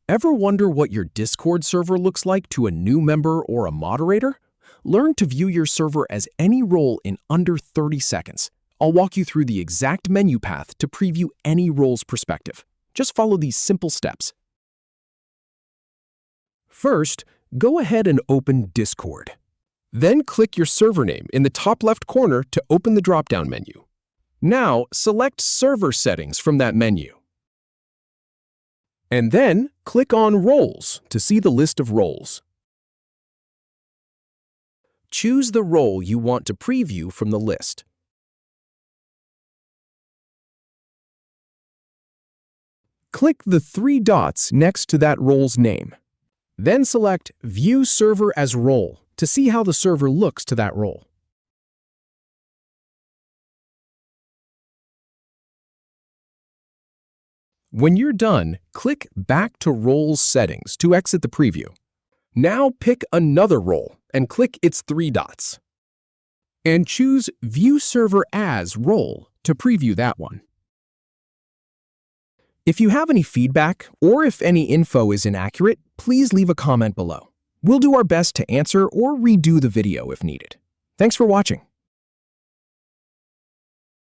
Ever wonder what your Discord server looks like to a new member or a moderator? Learn to view your server as any role in under 30 seconds. I'll walk you through the exact menu path to preview any role's perspective. Just follow these simple steps. First, go ahead and open Discord. Then click your server name in the top left corner to open the drop-down menu. Now, select Server Settings from that menu. And then, click on Roles to see the list of roles. Choose the role you want to preview from the list. Click the 3 dots next to that role's name. Then select View Server as Role to see how the server looks to that role. When you're done, click Back to Roles Settings to exit the preview. Now pick another role and click its 3 dots. And choose View Server as Role to preview that one. If you have any feedback or if any info is inaccurate, please leave a comment below. We'll do our best to answer or redo the video if needed. Thanks for watching.